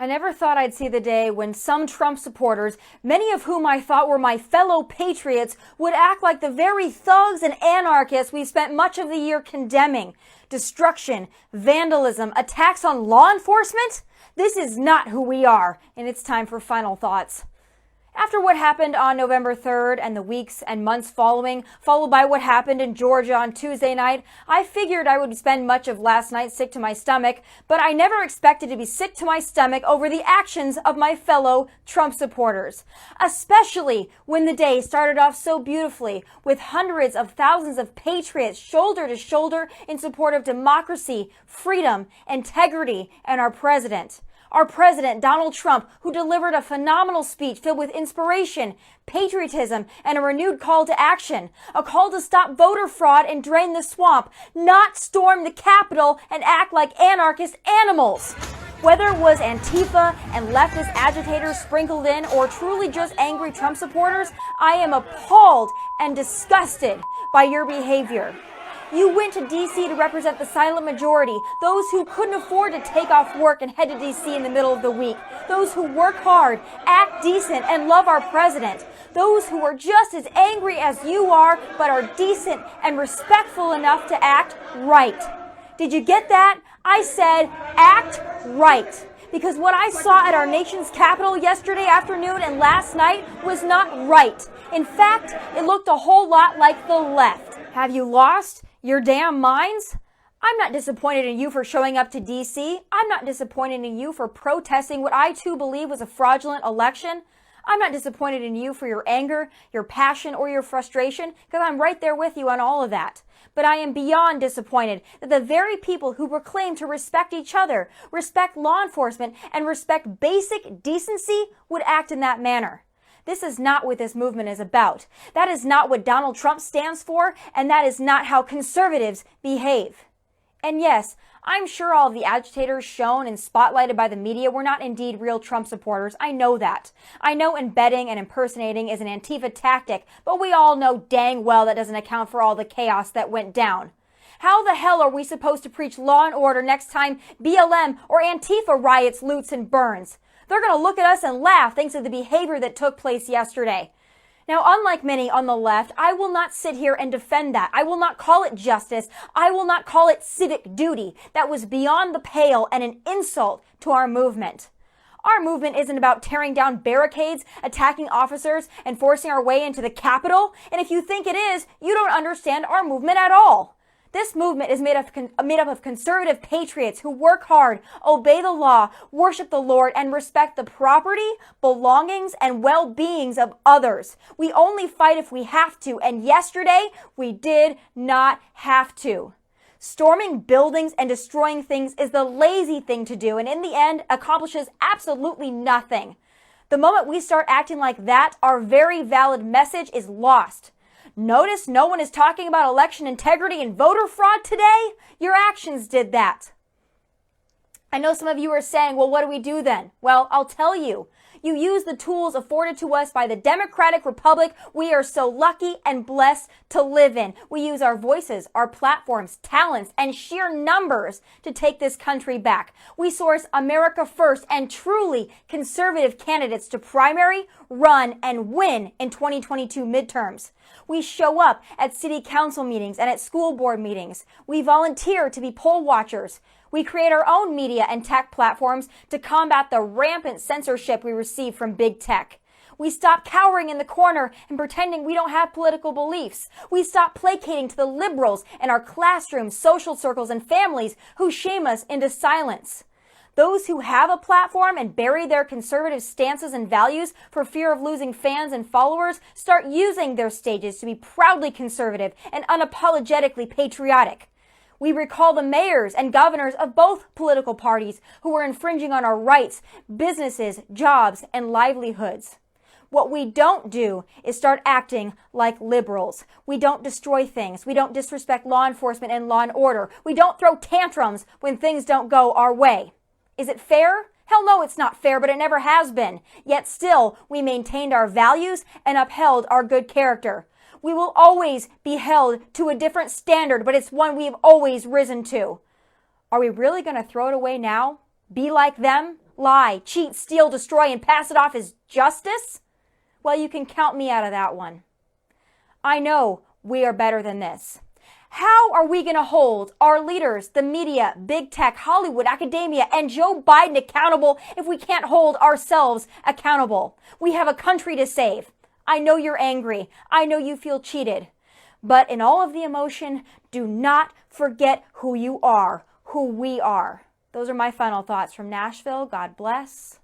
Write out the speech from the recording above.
I never thought I'd see the day when some Trump supporters, many of whom I thought were my fellow patriots, would act like the very thugs and anarchists we spent much of the year condemning. Destruction, vandalism, attacks on law enforcement? This is not who we are, and it's time for final thoughts. After what happened on November 3rd and the weeks and months following, followed by what happened in Georgia on Tuesday night, I figured I would spend much of last night sick to my stomach, but I never expected to be sick to my stomach over the actions of my fellow Trump supporters. Especially when the day started off so beautifully, with hundreds of thousands of patriots shoulder to shoulder in support of democracy, freedom, integrity, and our president. Our president, Donald Trump, who delivered a phenomenal speech filled with inspiration, patriotism, and a renewed call to action. A call to stop voter fraud and drain the swamp, not storm the Capitol and act like anarchist animals. Whether it was Antifa and leftist agitators sprinkled in or truly just angry Trump supporters, I am appalled and disgusted by your behavior. You went to D.C. to represent the silent majority, those who couldn't afford to take off work and head to D.C. in the middle of the week, those who work hard, act decent, and love our president, those who are just as angry as you are, but are decent and respectful enough to act right. Did you get that? I said act right. Because what I saw at our nation's capital yesterday afternoon and last night was not right. In fact, it looked a whole lot like the left. Have you lost your damn minds? I'm not disappointed in you for showing up to D.C. I'm not disappointed in you for protesting what I too believe was a fraudulent election. I'm not disappointed in you for your anger, your passion, or your frustration, because I'm right there with you on all of that. But I am beyond disappointed that the very people who proclaim to respect each other, respect law enforcement, and respect basic decency would act in that manner. This is not what this movement is about. That is not what Donald Trump stands for, and that is not how conservatives behave. And yes, I'm sure all of the agitators shown and spotlighted by the media were not indeed real Trump supporters. I know that. I know embedding and impersonating is an Antifa tactic, but we all know dang well that doesn't account for all the chaos that went down. How the hell are we supposed to preach law and order next time BLM or Antifa riots, loots, and burns? They're going to look at us and laugh thanks to the behavior that took place yesterday. Now, unlike many on the left, I will not sit here and defend that. I will not call it justice. I will not call it civic duty. That was beyond the pale and an insult to our movement. Our movement isn't about tearing down barricades, attacking officers, and forcing our way into the Capitol. And if you think it is, you don't understand our movement at all. This movement is made up of conservative patriots who work hard, obey the law, worship the Lord, and respect the property, belongings, and well-beings of others. We only fight if we have to, and yesterday we did not have to. Storming buildings and destroying things is the lazy thing to do, and in the end accomplishes absolutely nothing. The moment we start acting like that, our very valid message is lost. Notice no one is talking about election integrity and voter fraud today? Your actions did that. I know some of you are saying, well, what do we do then? Well, I'll tell you. You use the tools afforded to us by the Democratic Republic we are so lucky and blessed to live in. We use our voices, our platforms, talents, and sheer numbers to take this country back. We source America first and truly conservative candidates to primary, run, and win in 2022 midterms. We show up at city council meetings and at school board meetings. We volunteer to be poll watchers. We create our own media and tech platforms to combat the rampant censorship we receive from big tech. We stop cowering in the corner and pretending we don't have political beliefs. We stop placating to the liberals in our classrooms, social circles, and families who shame us into silence. Those who have a platform and bury their conservative stances and values for fear of losing fans and followers start using their stages to be proudly conservative and unapologetically patriotic. We recall the mayors and governors of both political parties who were infringing on our rights, businesses, jobs, and livelihoods. What we don't do is start acting like liberals. We don't destroy things. We don't disrespect law enforcement and law and order. We don't throw tantrums when things don't go our way. Is it fair? Hell no, it's not fair, but it never has been. Yet still, we maintained our values and upheld our good character. We will always be held to a different standard, but it's one we've always risen to. Are we really going to throw it away now? Be like them? lie, cheat, steal, destroy, and pass it off as justice? Well, you can count me out of that one. I know we are better than this. How are we going to hold our leaders, the media, big tech, Hollywood, academia, and Joe Biden accountable if we can't hold ourselves accountable? We have a country to save. I know you're angry. I know you feel cheated. But in all of the emotion, do not forget who you are, who we are. Those are my final thoughts from Nashville. God bless.